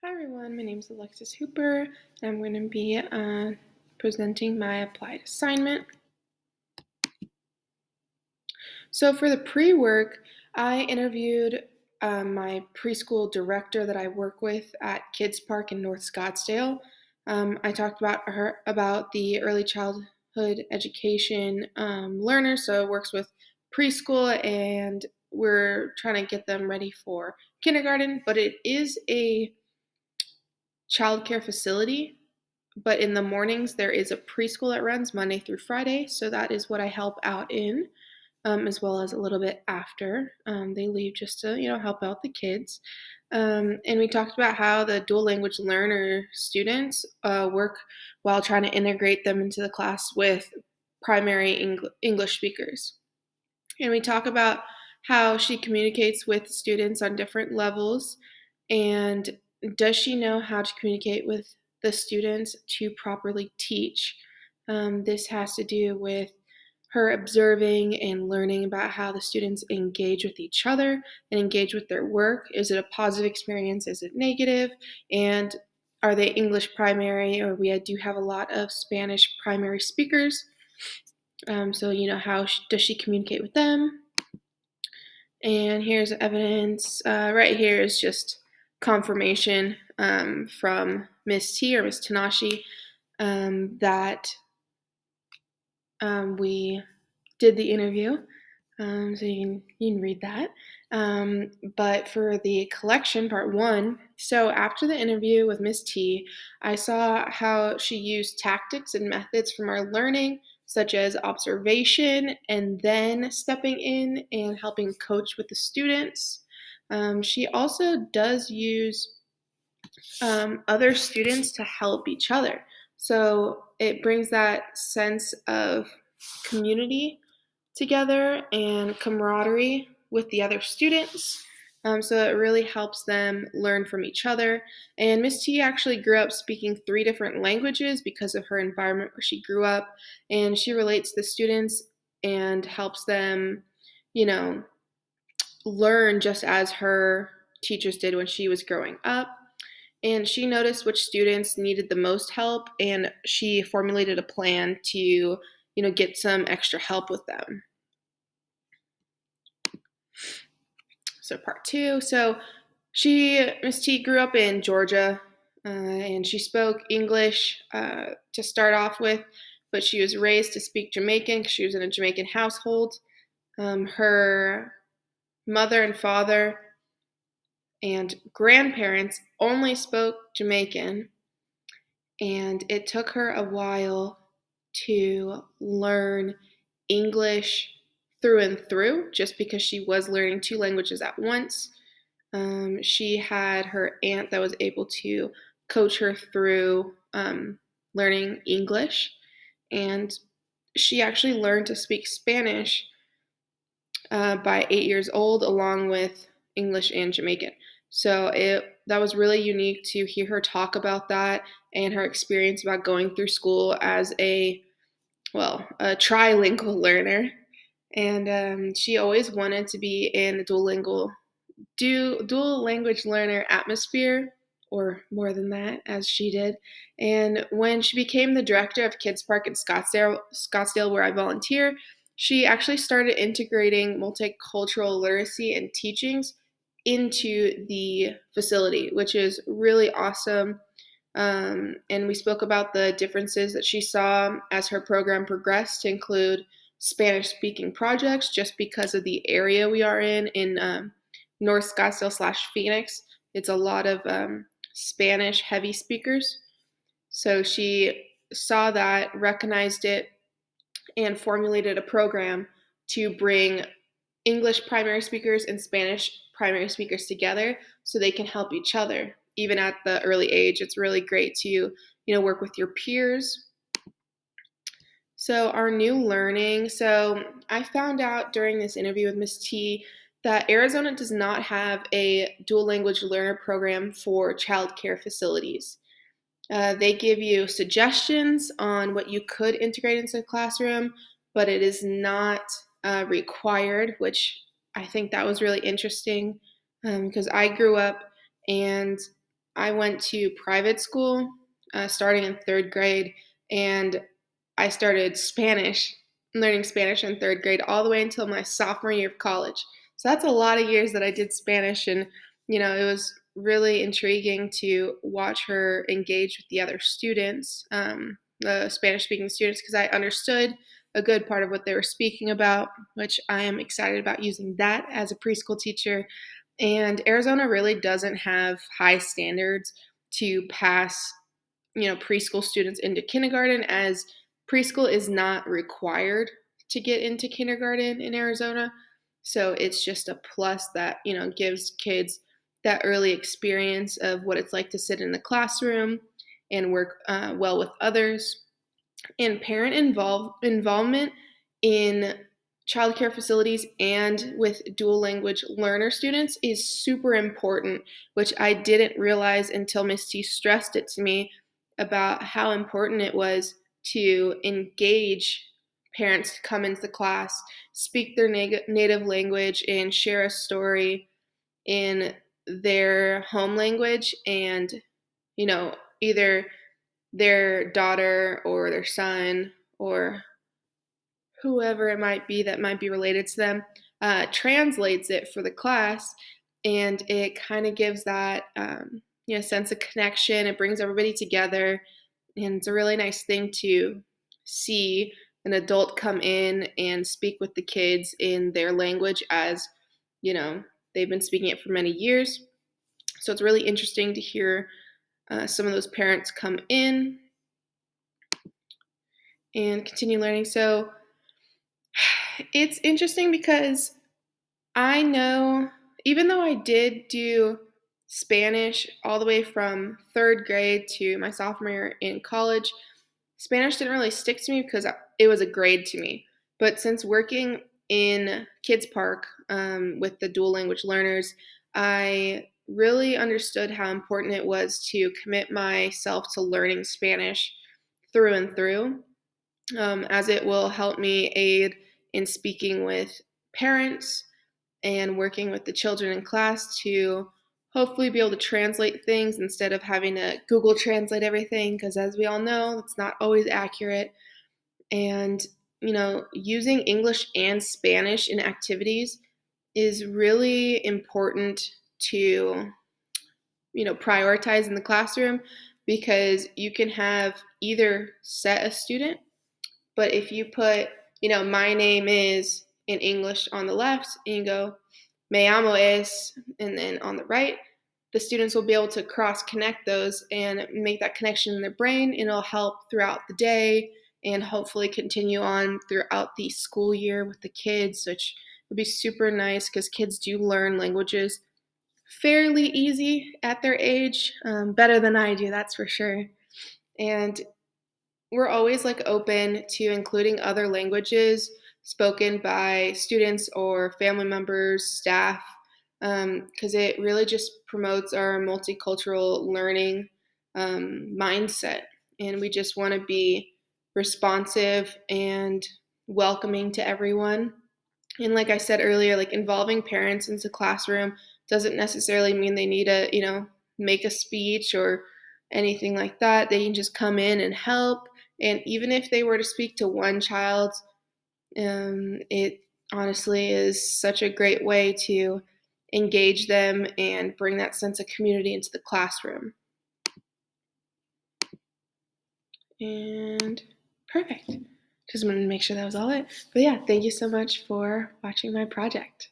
Hi everyone, my name is Alexis Hooper, and I'm going to be presenting my applied assignment. So for the pre-work, I interviewed my preschool director that I work with at Kids Park in North Scottsdale. I talked about the early childhood education learners, so it works with preschool, and we're trying to get them ready for kindergarten, but it is a childcare facility, but in the mornings there is a preschool that runs Monday through Friday, so that is what I help out in, as well as a little bit after they leave, just to help out the kids. And we talked about how the dual language learner students work while trying to integrate them into the class with primary English speakers. And we talk about how she communicates with students on different levels, and does she know how to communicate with the students to properly teach. This has to do with her observing and learning about how the students engage with each other and engage with their work. Is it a positive experience? Is it negative? And are they English primary, or we do have a lot of Spanish primary speakers? So, how does she communicate with them? And here's evidence. Right here is just confirmation from Miss T or Miss Tanashi that we did the interview. So you can read that. But for the collection, part one, so after the interview with Miss T, I saw how she used tactics and methods from our learning, such as observation and then stepping in and helping coach with the students. She also does use other students to help each other. So it brings that sense of community together and camaraderie with the other students. So it really helps them learn from each other. And Miss T actually grew up speaking 3 different languages because of her environment where she grew up. And she relates to the students and helps them, you know, learn just as her teachers did when she was growing up. And she noticed which students needed the most help, and she formulated a plan to, get some extra help with them. So part two. So Miss T grew up in Georgia, and she spoke English to start off with, but she was raised to speak Jamaican because she was in a Jamaican household. Her mother and father and grandparents only spoke Jamaican, and it took her a while to learn English through and through, just because she was learning 2 languages at once. She had her aunt that was able to coach her through learning English, and she actually learned to speak Spanish by 8 years old, along with English and Jamaican. So that was really unique to hear her talk about that and her experience about going through school as a trilingual learner. And she always wanted to be in a dual language learner atmosphere, or more than that, as she did. And when she became the director of Kids Park in Scottsdale, where I volunteer, she actually started integrating multicultural literacy and teachings into the facility, which is really awesome. And we spoke about the differences that she saw as her program progressed, to include Spanish speaking projects, just because of the area we are in North Scottsdale / Phoenix. It's a lot of Spanish heavy speakers. So she saw that, recognized it, and formulated a program to bring English primary speakers and Spanish primary speakers together so they can help each other. Even at the early age, it's really great to, work with your peers. So our new learning. So I found out during this interview with Miss T that Arizona does not have a dual language learner program for childcare facilities. They give you suggestions on what you could integrate into the classroom, but it is not required, which I think that was really interesting, because I grew up and I went to private school starting in third grade, and I started learning Spanish in third grade, all the way until my sophomore year of college. So that's a lot of years that I did Spanish, and it was really intriguing to watch her engage with the other students, the Spanish speaking students, because I understood a good part of what they were speaking about, which I am excited about using that as a preschool teacher. And Arizona really doesn't have high standards to pass, preschool students into kindergarten, as preschool is not required to get into kindergarten in Arizona. So it's just a plus that, gives kids that early experience of what it's like to sit in the classroom and work well with others. And parent involvement in childcare facilities and with dual language learner students is super important, which I didn't realize until Miss T stressed it to me about how important it was to engage parents to come into the class, speak their native language, and share a story in their home language, and either their daughter or their son or whoever it might be that might be related to them translates it for the class, and it kind of gives that sense of connection. It brings everybody together, and it's a really nice thing to see an adult come in and speak with the kids in their language, as they've been speaking it for many years. So it's really interesting to hear some of those parents come in and continue learning. So it's interesting because I know, even though I did do Spanish all the way from third grade to my sophomore year in college, Spanish didn't really stick to me because it was a grade to me. But since working in Kids Park with the dual language learners, I really understood how important it was to commit myself to learning Spanish through and through, as it will help me aid in speaking with parents and working with the children in class to hopefully be able to translate things instead of having to Google Translate everything, because as we all know, it's not always accurate. And, using English and Spanish in activities is really important to, prioritize in the classroom, because you can have either set a student, but if you put, my name is in English on the left, and you go, me llamo es, and then on the right, the students will be able to cross connect those and make that connection in their brain, and it'll help throughout the day and hopefully continue on throughout the school year with the kids, which would be super nice because kids do learn languages fairly easy at their age, better than I do, that's for sure. And we're always like open to including other languages spoken by students or family members, staff, because it really just promotes our multicultural learning mindset. And we just want to be responsive and welcoming to everyone. And like I said earlier, like involving parents into the classroom doesn't necessarily mean they need to, make a speech or anything like that. They can just come in and help. And even if they were to speak to one child, it honestly is such a great way to engage them and bring that sense of community into the classroom. And perfect. Just wanted to make sure that was all it. But yeah, thank you so much for watching my project.